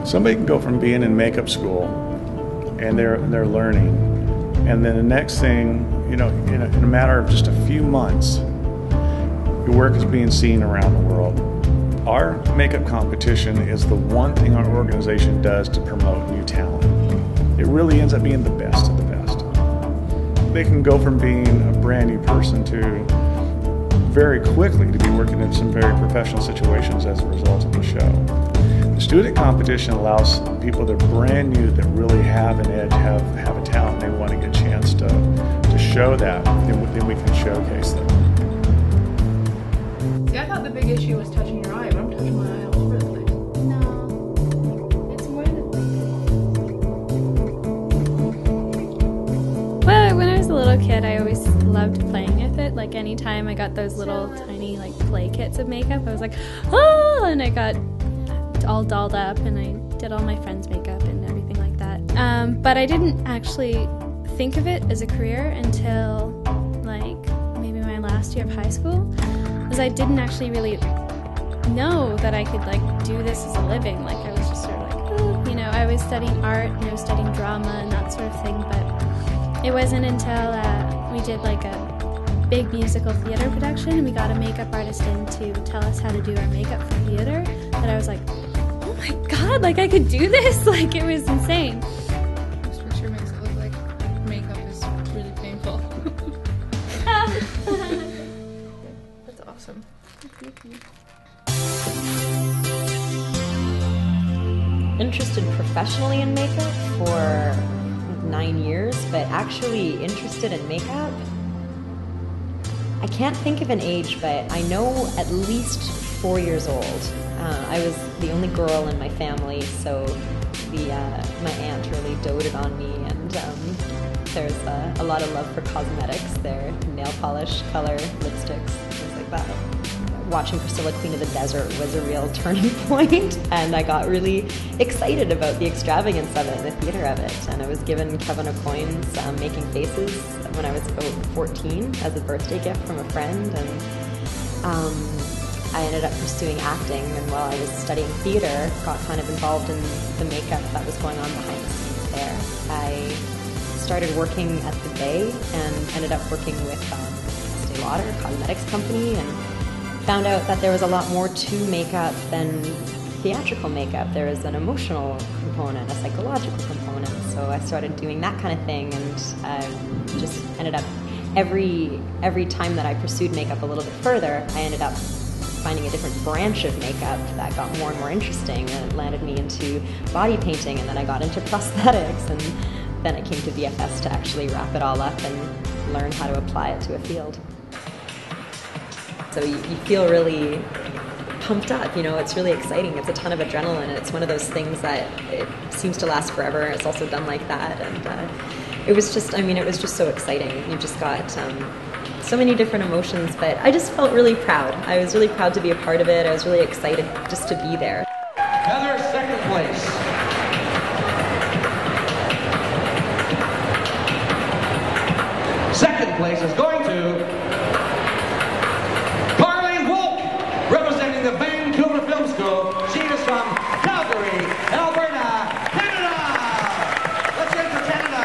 Somebody can go from being in makeup school and they're learning, and then the next thing, you know, in a matter of just a few months, your work is being seen around the world. Our makeup competition is the one thing our organization does to promote new talent. It really ends up being the best of the best. They can go from being a brand new person to very quickly to be working in some very professional situations as a result of the show. The student competition allows people that are brand new, that really have an edge, have a talent, and they want to get a chance to show that, then we can showcase them. See, I thought the big issue was touching your eye, but I'm touching my eye all over the place. No, it's more the thing. Well, when I was a little kid, I always loved playing with it. Like anytime I got those little tiny like play kits of makeup, I was like, oh, and I got all dolled up and I did all my friends' makeup and everything like that. But I didn't actually think of it as a career until like maybe my last year of high school, because I didn't actually really know that I could like do this as a living. Like I was just sort of like, oh, you know, I was studying art and I was studying drama and that sort of thing, but it wasn't until we did like a big musical theater production and we got a makeup artist in to tell us how to do our makeup for theater that I was like, oh my god, like I could do this. Like it was insane. This picture makes it look like makeup is really painful. That's awesome. Interested professionally in makeup for 9 years, but actually interested in makeup, I can't think of an age, but I know at least 4 years old. I was the only girl in my family, so my aunt really doted on me, and there's a lot of love for cosmetics there, nail polish, color, lipsticks, things like that. Watching Priscilla, Queen of the Desert was a real turning point, and I got really excited about the extravagance of it, the theater of it, and I was given Kevin Aucoin's Making Faces when I was about 14 as a birthday gift from a friend, and I ended up pursuing acting, and while I was studying theater, got kind of involved in the makeup that was going on behind the scenes there. I started working at the Bay and ended up working with Estee Lauder, a cosmetics company, and found out that there was a lot more to makeup than theatrical makeup. There was an emotional component, a psychological component, so I started doing that kind of thing, and just ended up, every time that I pursued makeup a little bit further, I ended up finding a different branch of makeup that got more and more interesting, and it landed me into body painting, and then I got into prosthetics, and then I came to VFS to actually wrap it all up and learn how to apply it to a field. So you feel really pumped up, you know, it's really exciting. It's a ton of adrenaline, and it's one of those things that it seems to last forever. It's also done like that, and it was just, I mean, it was just so exciting. You just got so many different emotions, but I just felt really proud. I was really proud to be a part of it. I was really excited just to be there. Heather, second place. Second place is going to the Vancouver Film School. She is from Calgary, Alberta, Canada. Let's hear it for Canada.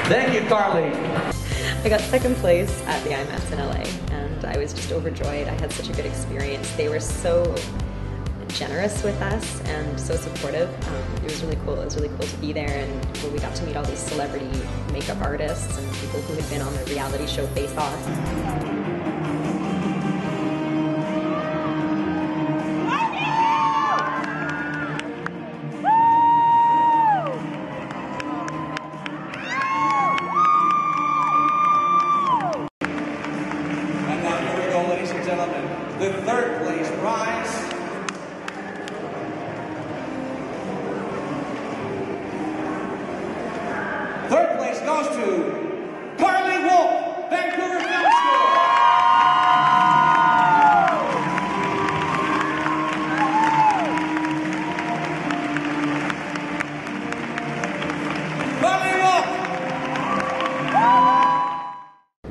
Thank you, Carly. I got second place at the IMATS in LA, and I was just overjoyed. I had such a good experience. They were so generous with us and so supportive. It was really cool. It was really cool to be there, and we got to meet all these celebrity makeup artists and people who had been on the reality show Face Off. And now here we go, ladies and gentlemen. The third place prize. Third place goes to Carly Wolf, Vancouver Film School. Carly Wolf!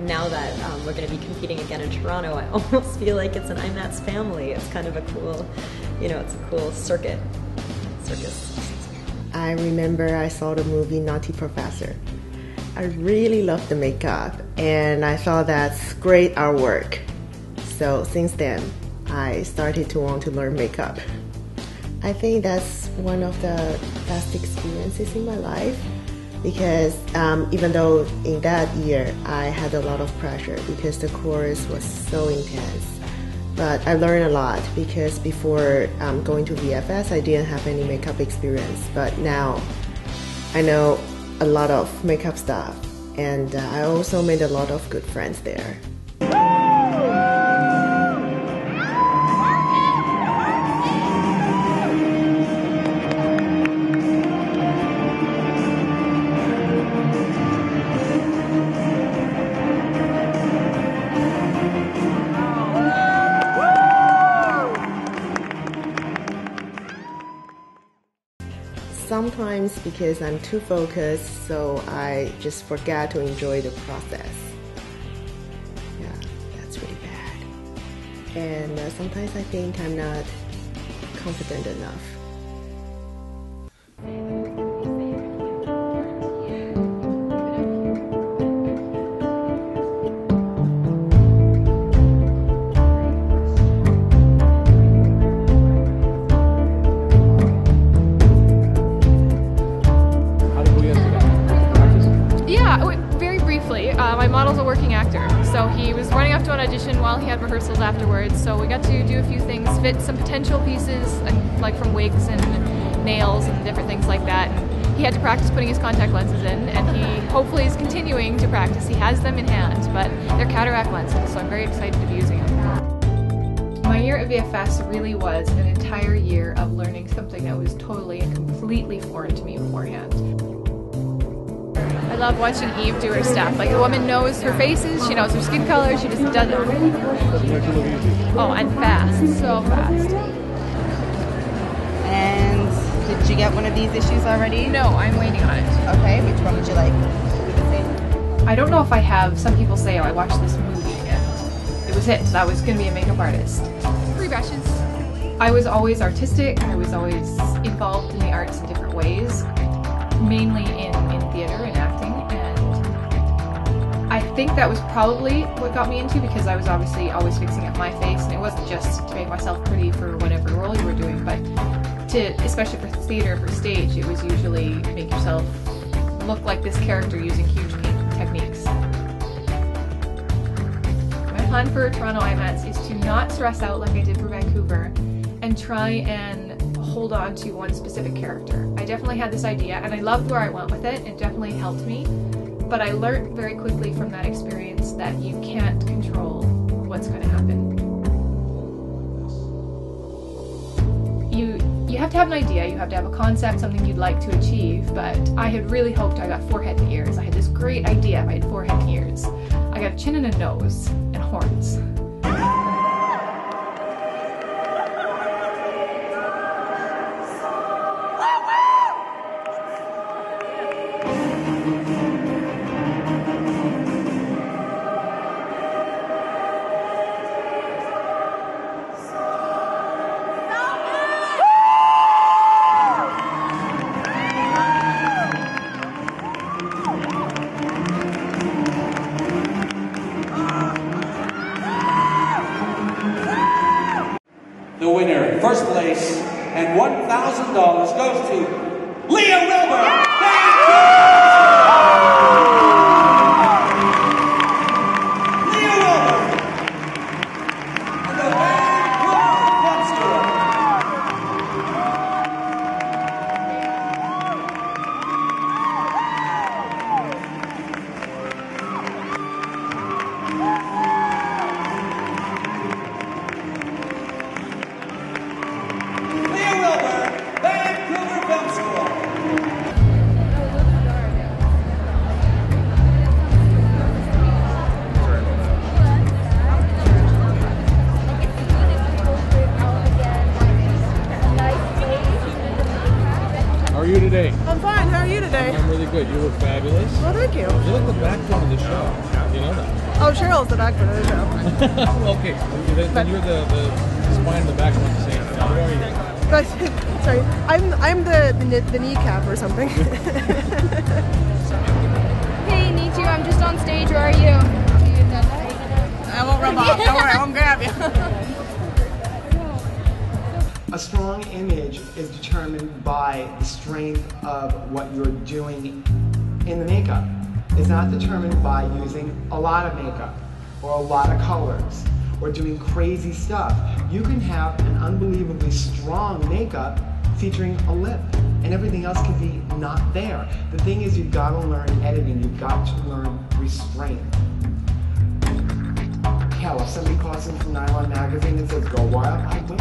Now that we're going to be competing again in Toronto, I almost feel like it's an IMATS family. It's kind of a cool, you know, it's a cool circus. I remember I saw the movie Naughty Professor. I really loved the makeup, and I thought that's great artwork. So since then, I started to want to learn makeup. I think that's one of the best experiences in my life, because even though in that year I had a lot of pressure because the course was so intense, but I learned a lot because before going to VFS I didn't have any makeup experience, but now I know a lot of makeup stuff, and I also made a lot of good friends there. Sometimes because I'm too focused, so I just forget to enjoy the process. Yeah, that's really bad. And sometimes I think I'm not confident enough. My model's a working actor, so he was running off to an audition while he had rehearsals afterwards, so we got to do a few things, fit some potential pieces, like from wigs and nails and different things like that. And he had to practice putting his contact lenses in, and he hopefully is continuing to practice. He has them in hand, but they're cataract lenses, so I'm very excited to be using them. My year at VFS really was an entire year of learning something that was totally and completely foreign to me beforehand. I love watching Eve do her stuff. Like, the woman knows her faces, she knows her skin color, she just does it. Oh, and fast, so fast. And did you get one of these issues already? No, I'm waiting on it. Okay, which one would you like? I don't know if I have. Some people say, oh, I watched this movie and it was it. That was going to be a makeup artist. 3 brushes. I was always artistic. I was always involved in the arts in different ways, mainly in theater and acting, and I think that was probably what got me into, because I was obviously always fixing up my face, and it wasn't just to make myself pretty for whatever role you were doing, but to, especially for theater, for stage, it was usually make yourself look like this character using huge paint techniques. My plan for Toronto IMATS is to not stress out like I did for Vancouver and try and hold on to one specific character. I definitely had this idea and I loved where I went with it. It definitely helped me, but I learned very quickly from that experience that you can't control what's going to happen. You have to have an idea, you have to have a concept, something you'd like to achieve, but I had really hoped I got forehead and ears. I had this great idea if I had forehead and ears. I got a chin and a nose and horns. The winner in first place and $1,000 goes to Leah Wilbur. Leah Wilbur. And the Vancouver Film School. How are you today? I'm fine. How are you today? I'm really good. You look fabulous. Well, thank you. You look the backbone of the show. you know that? Oh, Cheryl's the back foot of the show. Okay, then you're the spine in the back one to say. Who are you? But sorry, I'm the kneecap or something. Hey, Nichu, I'm just on stage. Where are you? I won't rub off. Don't worry, I won't grab you. A strong image is determined by the strength of what you're doing in the makeup. It's not determined by using a lot of makeup or a lot of colors or doing crazy stuff. You can have an unbelievably strong makeup featuring a lip and everything else can be not there. The thing is, you've got to learn editing. You've got to learn restraint. Hell, if somebody calls in from Nylon Magazine and says, go wild, I will.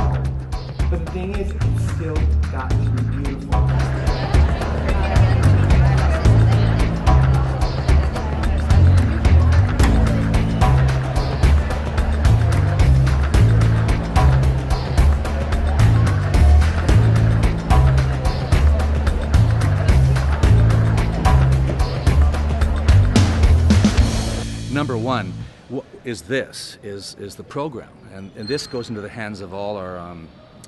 But the thing is, it's still got to be beautiful. Number one is the program, and this goes into the hands of all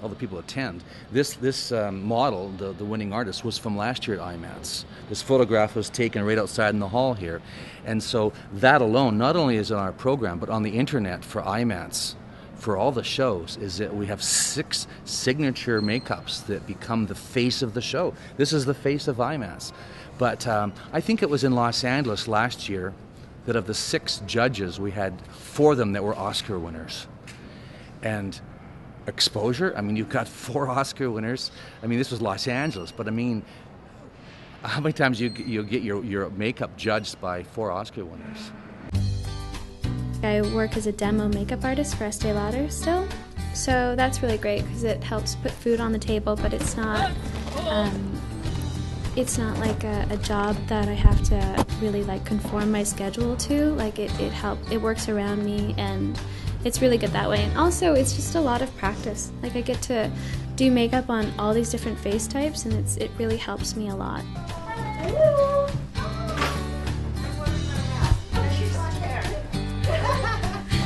the people who attend. This model, the winning artist, was from last year at IMATS. This photograph was taken right outside in the hall here, and so that alone, not only is on our program, but on the internet for IMATS, for all the shows, is that we have 6 signature makeups that become the face of the show. This is the face of IMATS. But I think it was in Los Angeles last year that of the 6 judges, we had 4 of them that were Oscar winners. And exposure, I mean, you've got 4 Oscar winners. I mean, this was Los Angeles, but I mean, how many times you get your makeup judged by 4 Oscar winners? I work as a demo makeup artist for Estee Lauder still, so that's really great because it helps put food on the table, but it's not like a job that I have to really like conform my schedule to. Like it works around me, and it's really good that way. And also it's just a lot of practice. Like I get to do makeup on all these different face types, and it really helps me a lot.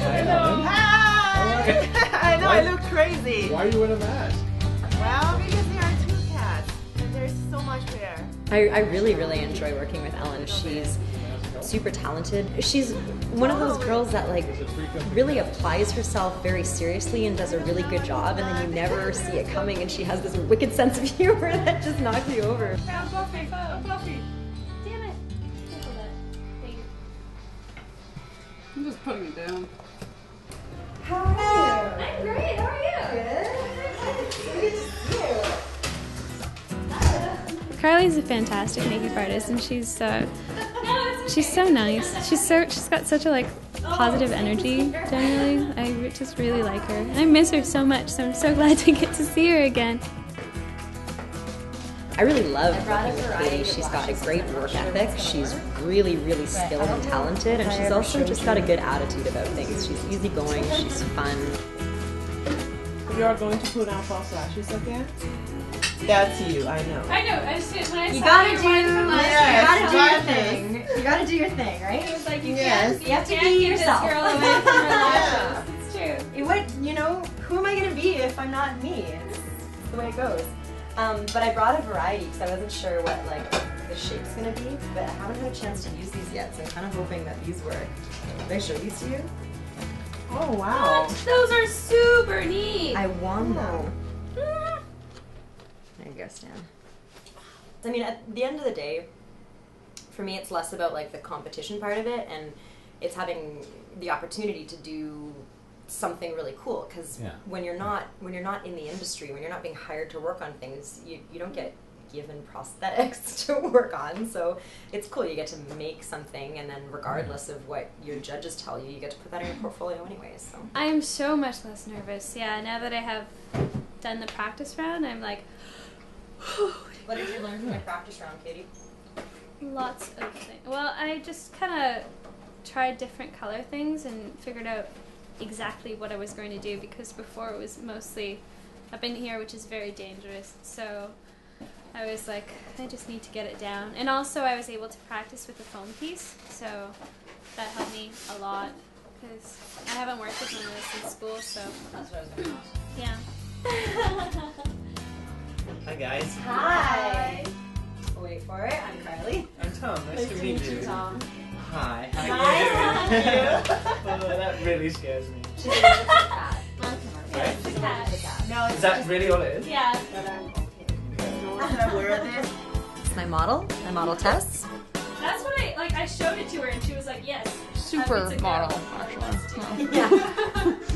I know, I look crazy. Why are you in a mask? Well, because there are 2 cats, and there's so much hair. I really, really enjoy working with Ellen. She's super talented. She's one of those girls that like really applies herself very seriously and does a really good job, and then you never see it coming, and she has this wicked sense of humor that just knocks you over. I'm fluffy. Damn it. I'm just putting it down. How are you? I'm great, how are you? Good. Carly's a fantastic makeup artist, and she's so nice. She's got such a like positive energy generally. I just really like her. And I miss her so much, so I'm so glad to get to see her again. I really love working with Katie. She's got a great work ethic. She's really, really skilled and talented, and she's also just got a good attitude about things. She's easygoing, she's fun. You are going to put on false lashes again? That's you, I know. I know, I just when I You saw gotta your do, one from last you gotta do your thing. You gotta do your thing, right? It was like you Yes. can't, You have to can't be keep yourself. this girl away from her lashes. It's true. Who am I gonna be if I'm not me? It's the way it goes. But I brought a variety because I wasn't sure what like the shape's gonna be, but I haven't had a chance to use these yet, so I'm kind of hoping that these work. Can I show these to you? Oh, wow. Those are super neat. I won them. There you go, Stan. I mean, at the end of the day, for me, it's less about like the competition part of it, and it's having the opportunity to do something really cool. Because when you're not in the industry, when you're not being hired to work on things, you don't get given prosthetics to work on. So it's cool. You get to make something, and then regardless of what your judges tell you, you get to put that in your portfolio anyways. So I am so much less nervous. Yeah, now that I have done the practice round, I'm like. What did you learn from your practice round, Katie? Lots of things. Well, I just kind of tried different color things and figured out exactly what I was going to do, because before it was mostly up in here, which is very dangerous. So I was like, I just need to get it down. And also I was able to practice with the foam piece, so that helped me a lot because I haven't worked with one of those in school, so. That's what I was going to ask. Yeah. Hi guys. Hi. Wait for it. I'm Carly. I'm Tom. Nice to meet you. Tom. Hi. How Hi. are you? Oh, that really scares me. It's a cat. No, Is that really all it is? Yeah. I'm aware of this. It's my model tests. That's what I showed it to her and she was like, yes. Super model, actually. Yeah.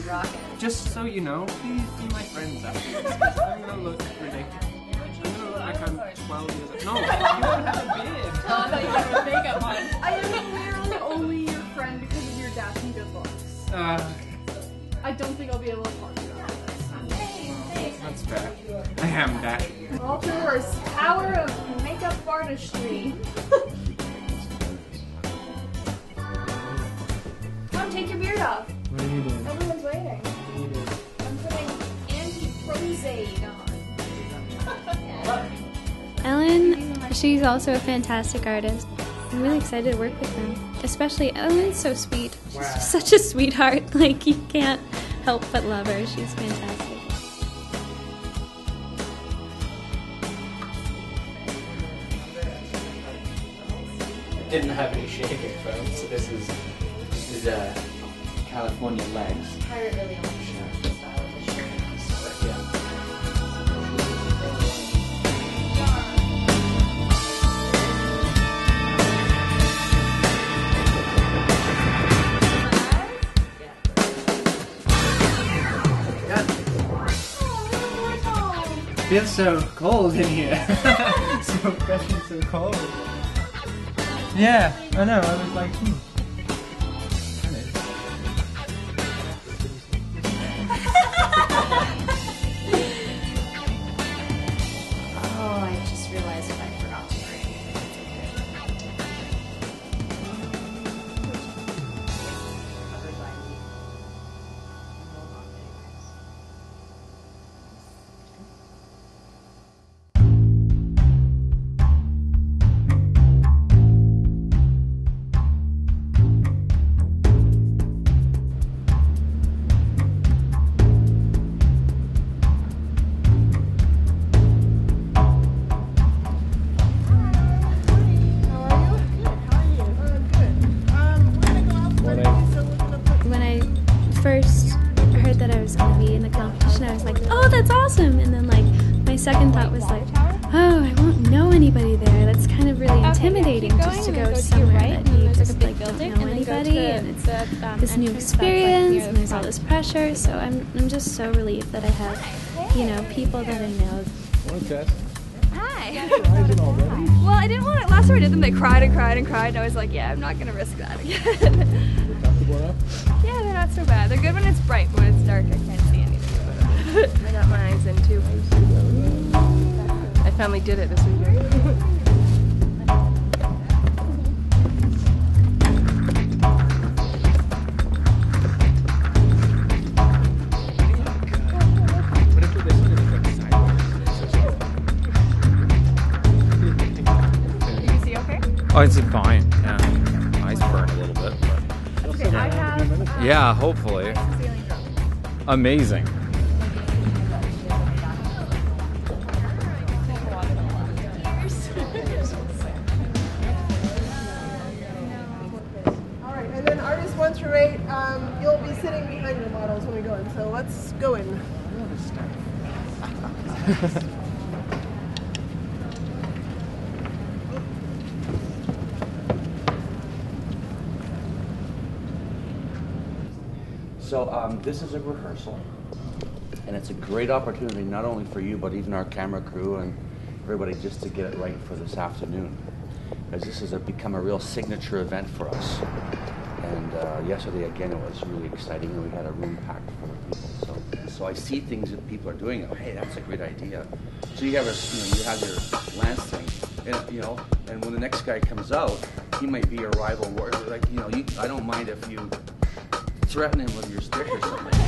Rocket. Just so you know, please be my friends after this. 'Cause I'm gonna look ridiculous. I'm gonna look like I'm 12 years old. No, you don't have a beard. Oh, I thought you had a makeup on. I am literally only your friend because of your dashing good looks. I don't think I'll be able to talk to you about this. That's fair. I am that. All yours. Power of makeup artistry. Come, take your beard off. What are you doing? Everyone's waiting. What are you doing? I'm putting anti-prosthetic on. Ellen, she's also a fantastic artist. I'm really excited to work with them. Especially Ellen's so sweet. She's just such a sweetheart. Like, you can't help but love her. She's fantastic. Didn't have any shaving foam, so this is California legs. Pirate really only shows the style of the shirt. Yeah. Feels so cold in here. So fresh and so cold. Yeah, I know. I was like, Oh, I just realized I forgot to bring When I first heard that I was going to be in the competition, I was like, oh, that's awesome. And then, like, my second thought was like, oh, I won't know anybody there. That's kind of really intimidating just to go somewhere that you just, like, don't know anybody. And it's this new experience, and there's all this pressure. So I'm just so relieved that I have, you know, people that I know. Hi. Well, I didn't want to. Last time I did them, they cried and cried and cried, and I was like, yeah, I'm not going to risk that again. Yeah, they're not so bad. They're good when it's bright, but when it's dark, I can't see anything. I got my eyes in too. I finally did it this weekend. Oh, it's fine. Yeah, eyes burn a little bit, but Okay, I have. yeah, hopefully. Amazing. All right, and then artist 1 through 8, you'll be sitting behind your models when we go in. So let's go in. So this is a rehearsal, and it's a great opportunity not only for you, but even our camera crew and everybody just to get it right for this afternoon, because this has become a real signature event for us. And yesterday, again, it was really exciting, and we had a room packed full of people. So I see things that people are doing. Oh, hey, that's a great idea. So you have you have your Lance thing, and and when the next guy comes out, he might be your rival warrior. Like I don't mind if you threaten him with your stick or something.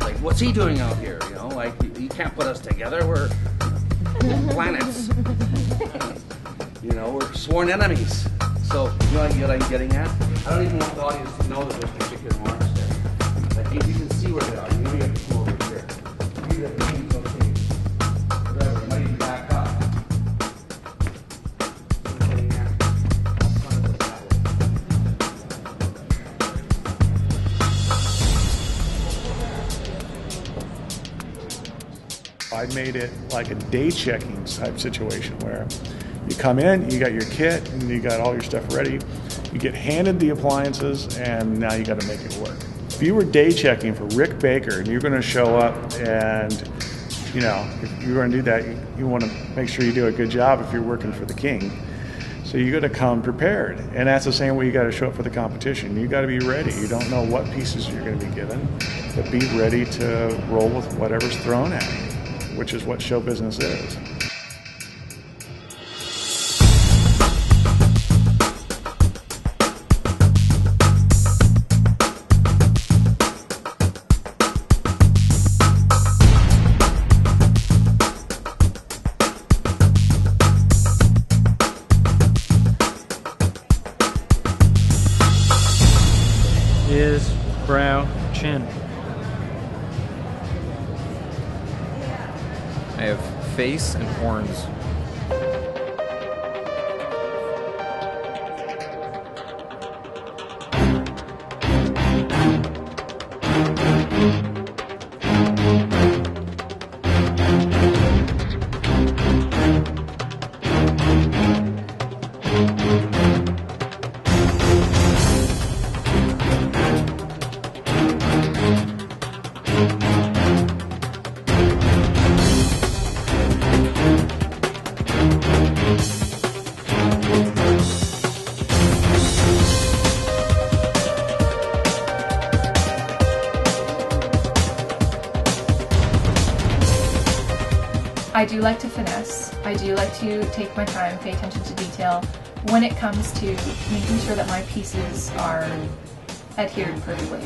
Like, what's he doing out here? Like, you can't put us together. planets. You know, we're sworn enemies. So, you know what I'm getting at? I don't even want the audience to know that there's particular marks there. Like, you can see where they are. You know you have to come over here. These are the things, okay. Whatever, you might even back up. I made it like a day checking type situation where you come in, you got your kit, and you got all your stuff ready. You get handed the appliances, and now you got to make it work. If you were day checking for Rick Baker, and you're going to show up, and you know, if you're going to do that, you want to make sure you do a good job if you're working for the king. So you got to come prepared, and that's the same way you got to show up for the competition. You got to be ready. You don't know what pieces you're going to be given, but be ready to roll with whatever's thrown at you, which is what show business is. Ears, brow, chin. I have face and horns. I do like to finesse. I do like to take my time, pay attention to detail when it comes to making sure that my pieces are adhered perfectly.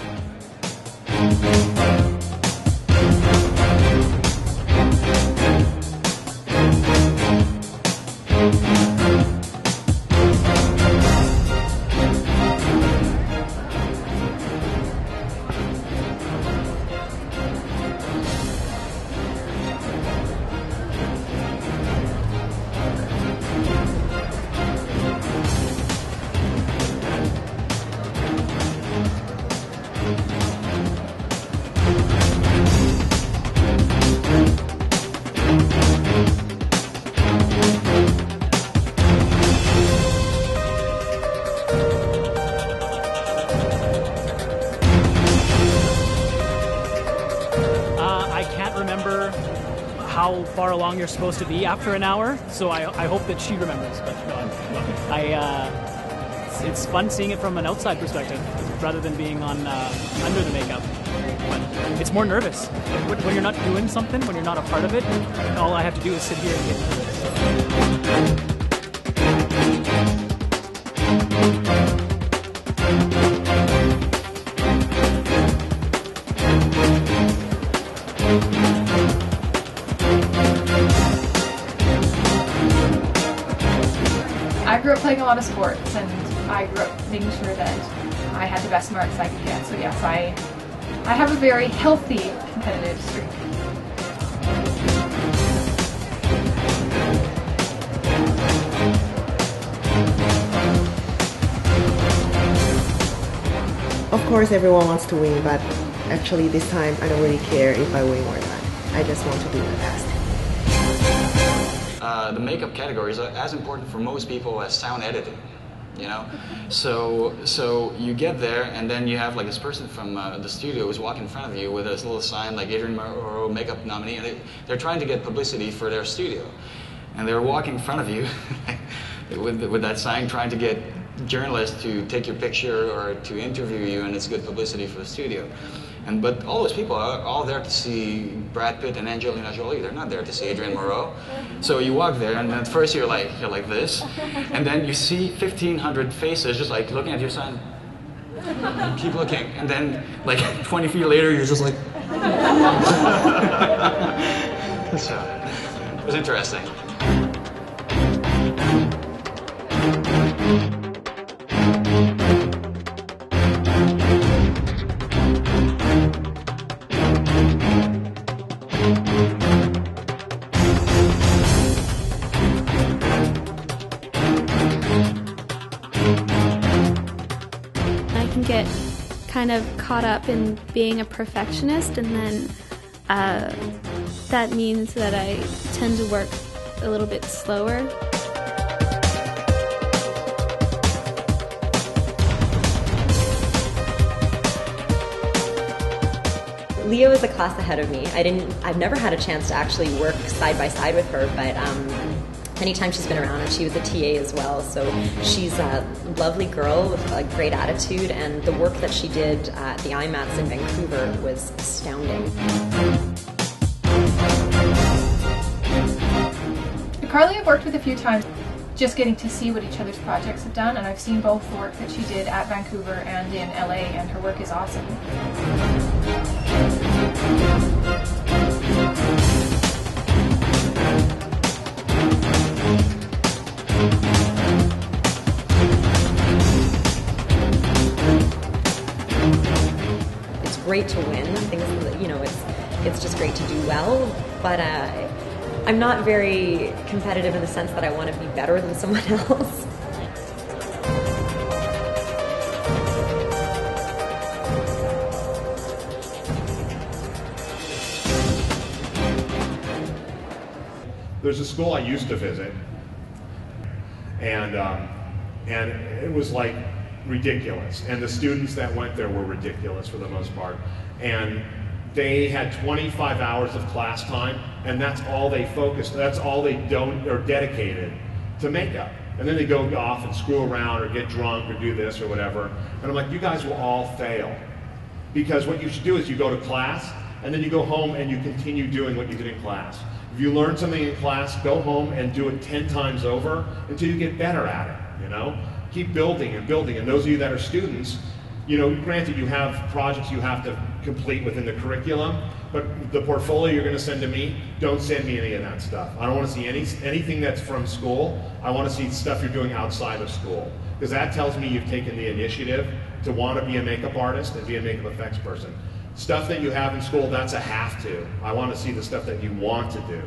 How far along you're supposed to be after an hour, so I hope that she remembers. But no, it's fun seeing it from an outside perspective rather than being on under the makeup. But it's more nervous when you're not doing something, when you're not a part of it. All I have to do is sit here and get nervous. I grew up playing a lot of sports, and I grew up making sure that I had the best marks I could get. So yes, I have a very healthy competitive streak. Of course, everyone wants to win, but actually this time I don't really care if I win or not. I just want to do my best. The makeup category is as important for most people as sound editing, you know? So you get there, and then you have like this person from the studio who's walking in front of you with this little sign like Adrian Moreau makeup nominee, and they're trying to get publicity for their studio. And they're walking in front of you with that sign, trying to get journalists to take your picture or to interview you, and it's good publicity for the studio. But all those people are all there to see Brad Pitt and Angelina Jolie. They're not there to see Adrian Moreau. So you walk there, and at first you're like this, and then you see 1,500 faces just like looking at your sign. You keep looking, and then like 20 feet later, you're just like. So was interesting. I can get kind of caught up in being a perfectionist, and then that means that I tend to work a little bit slower. Leo is a class ahead of me. I've never had a chance to actually work side by side with her, but anytime she's been around, and she was a TA as well, so she's a lovely girl with a great attitude, and the work that she did at the IMATS in Vancouver was astounding. Carly I've worked with a few times, just getting to see what each other's projects have done, and I've seen both the work that she did at Vancouver and in LA, and her work is awesome. It's great to win. It's just great to do well, but I'm not very competitive in the sense that I want to be better than someone else. There's a school I used to visit, and it was like ridiculous. And the students that went there were ridiculous for the most part. And they had 25 hours of class time, and that's all they focused. That's all they dedicated to makeup. And then they go off and screw around or get drunk or do this or whatever. And I'm like, you guys will all fail, because what you should do is you go to class, and then you go home and you continue doing what you did in class. If you learn something in class, go home and do it 10 times over until you get better at it, you know? Keep building and building. And those of you that are students, you know, granted you have projects you have to complete within the curriculum, but the portfolio you're going to send to me, don't send me any of that stuff. I don't want to see anything that's from school. I want to see stuff you're doing outside of school, because that tells me you've taken the initiative to want to be a makeup artist and be a makeup effects person. Stuff that you have in school, that's a have to. I want to see the stuff that you want to do.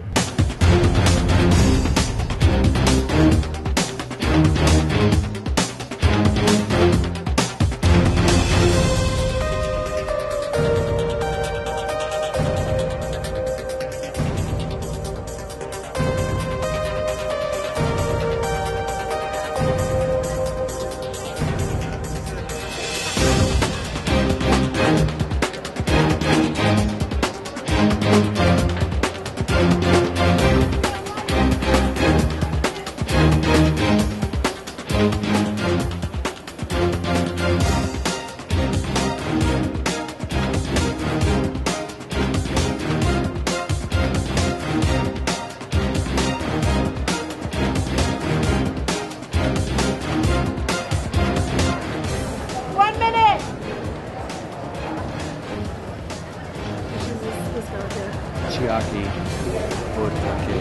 Chiaki Butake.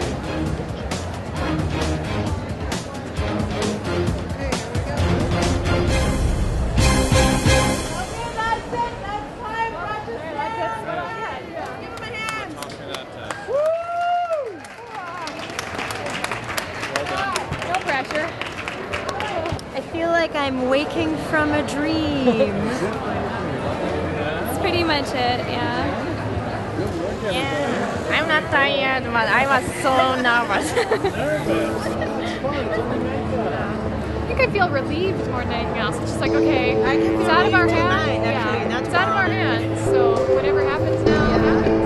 No pressure. I feel like I'm waking from a dream. That's pretty much it, yeah. Yeah, I'm not tired, but I was so nervous. I think I feel relieved more than anything else. It's just like, okay, it's out of our hands. Yeah, it's out of our hands. So whatever happens now, happens.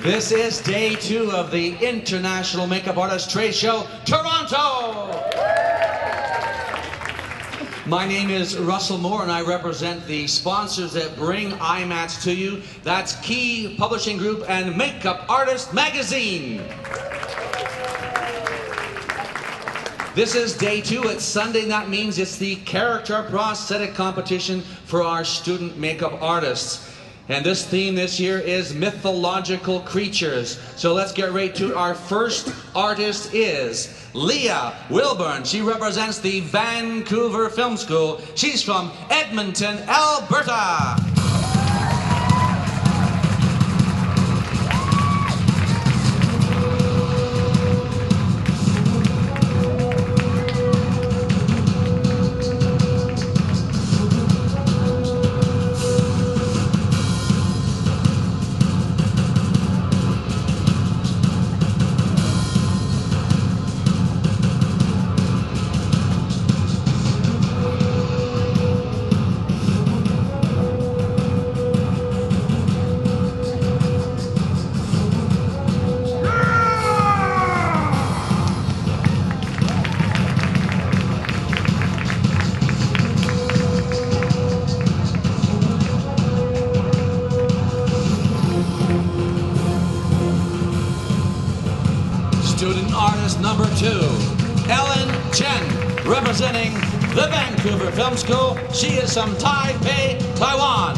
This is day 2 of the International Makeup Artist Trade Show, Toronto! My name is Russell Moore, and I represent the sponsors that bring IMATS to you. That's Key Publishing Group and Makeup Artist Magazine. This is day 2. It's Sunday, and that means it's the character prosthetic competition for our student makeup artists. And this theme this year is mythological creatures. So let's get right to our first artist is Leah Wilburn. She represents the Vancouver Film School. She's from Edmonton, Alberta. Student artist number 2, Ellen Chen, representing the Vancouver Film School. She is from Taipei, Taiwan.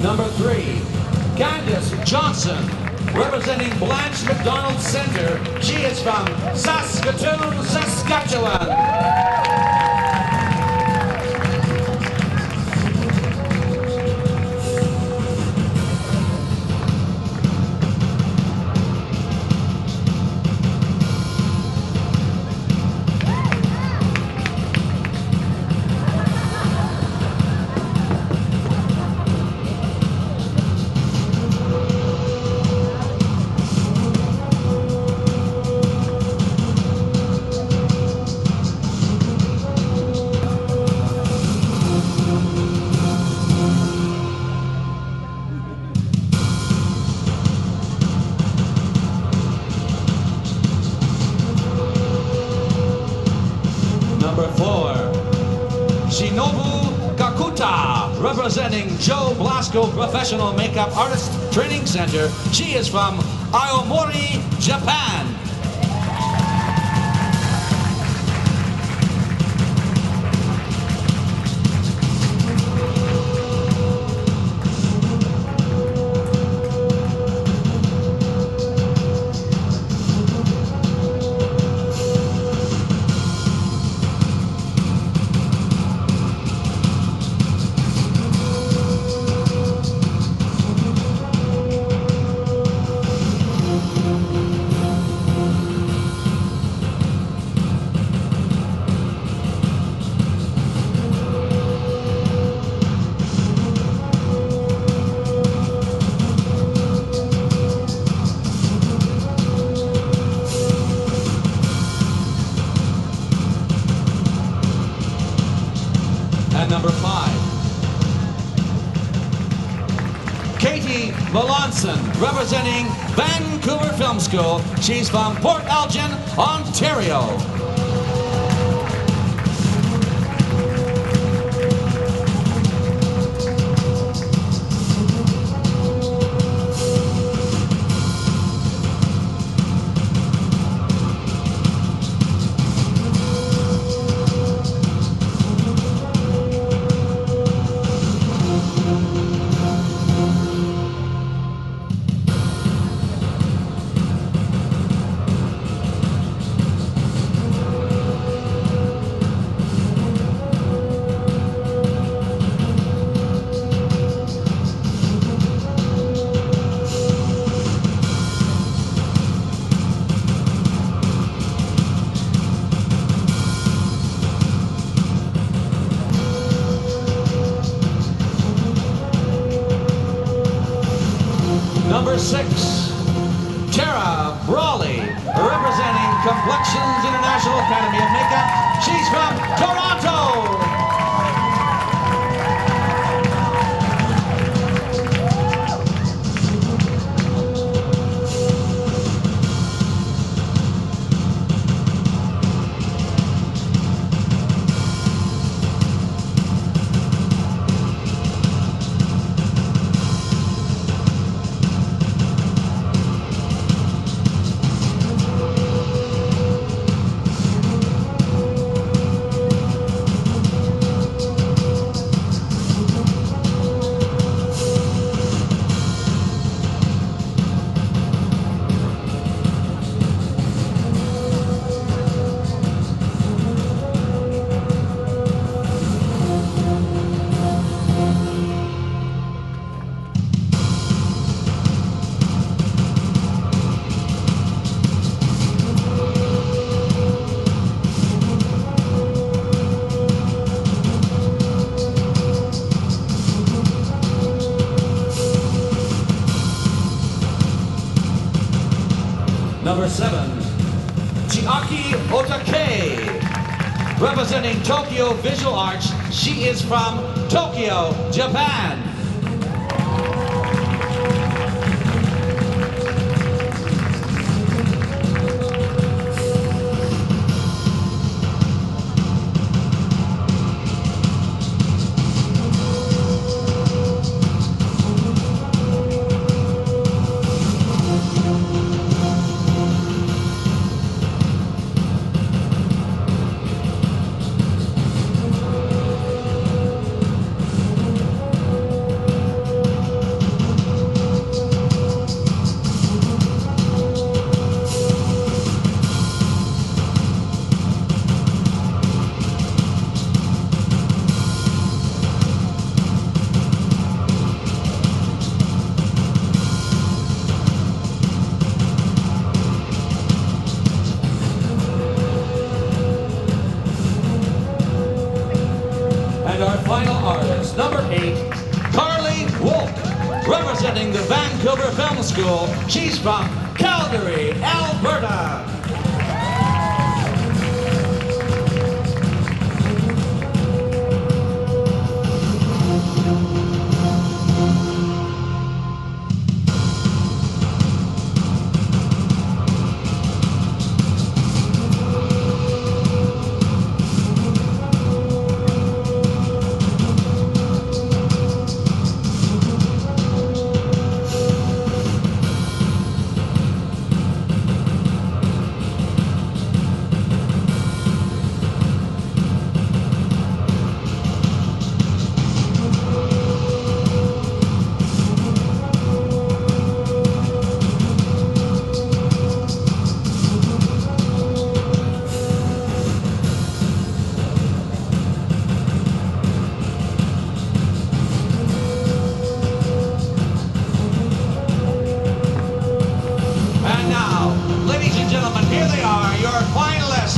Number 3, Candace Johnson, representing Blanche McDonald Center. She is from Saskatoon, Saskatchewan. Number 4, Shinobu Kakuta, representing Joe Blasco Professional Makeup Artist Training Center. She is from Aomori, Japan. And number 5, Katie Melanson, representing Vancouver Film School. She's from Port Elgin, Ontario. Number 6, Tara Brawley, representing Complexions International Academy of Makeup. She's from Toronto. Number 7, Chiaki Otake, representing Tokyo Visual Arts. She is from Tokyo, Japan. Number 8, Carly Wolk, representing the Vancouver Film School. She's from Calgary, Alberta.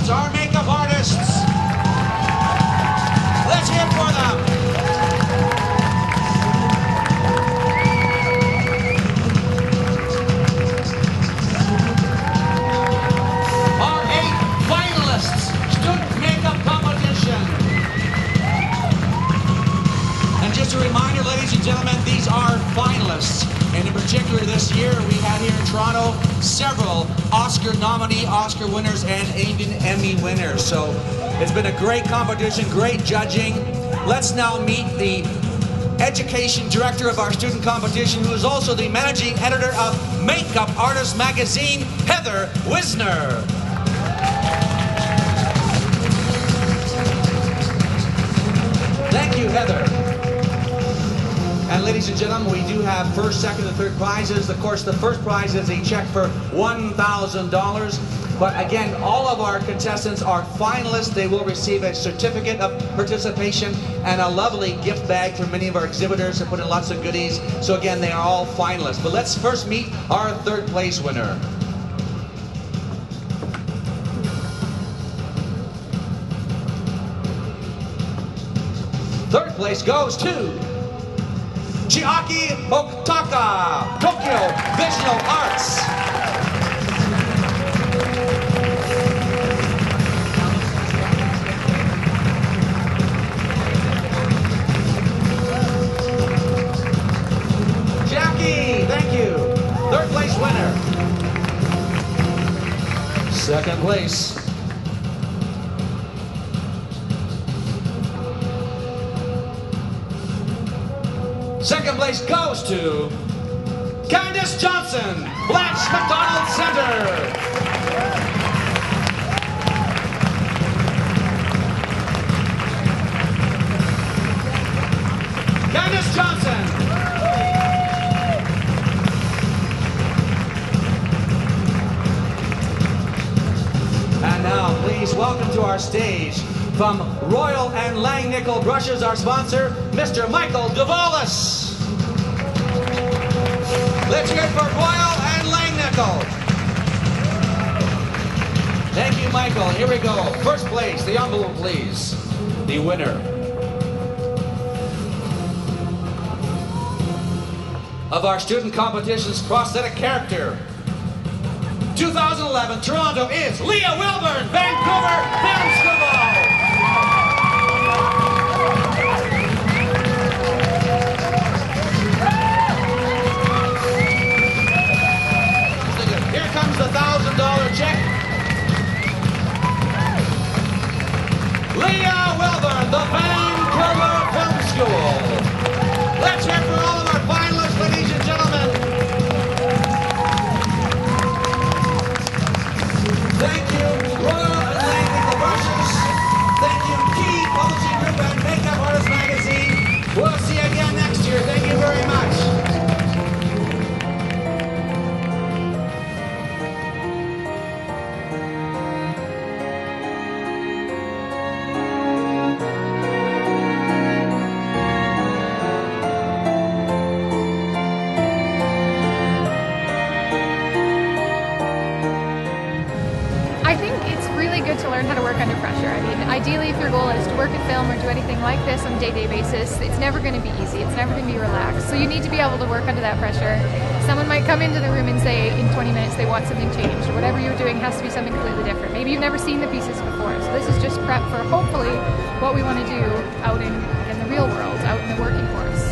Our makeup artists. Let's hear it for them. Our 8 finalists, student makeup competition. And just a reminder, ladies and gentlemen, these are finalists. And in particular this year, we had here in Toronto several Oscar nominee, Oscar winners, and even Emmy winners. So it's been a great competition, great judging. Let's now meet the education director of our student competition, who is also the managing editor of Makeup Artist Magazine, Heather Wisner. Thank you, Heather. And ladies and gentlemen, we do have first, second, and third prizes. Of course, the first prize is a check for $1,000. But again, all of our contestants are finalists. They will receive a certificate of participation and a lovely gift bag from many of our exhibitors to put in lots of goodies. So again, they are all finalists. But let's first meet our third place winner. Third place goes to Chiaki Okutaka, Tokyo Visual Arts. Jackie, thank you. Third place winner. Second place. Second place goes to Candace Johnson, Blanche McDonald Center. Candace Johnson. And now, please welcome to our stage, from Royal and Langnickel Brushes, our sponsor, Mr. Michael Davalis. Let's hear it for Royal and Langnickel. Thank you, Michael. Here we go. First place, the envelope, please. The winner of our student competition's prosthetic character 2011 Toronto is Leah Wilburn, Vancouver Film School. Here comes the $1,000 check. Leah Wilburn, the Vancouver Film School. Let's hear it for all of our finalists, ladies and gentlemen. Thank you, Royal and Langnickel Brushes. Thank you, Key Publishing Group and Makeup Artist Magazine. We'll see you again next year. Thank you very much. To learn how to work under pressure. I mean, ideally, if your goal is to work in film or do anything like this on a day-to-day basis, it's never going to be easy. It's never going to be relaxed. So you need to be able to work under that pressure. Someone might come into the room and say in 20 minutes they want something changed, or whatever you're doing has to be something completely different. Maybe you've never seen the pieces before. So this is just prep for hopefully what we want to do out in the real world, out in the working force.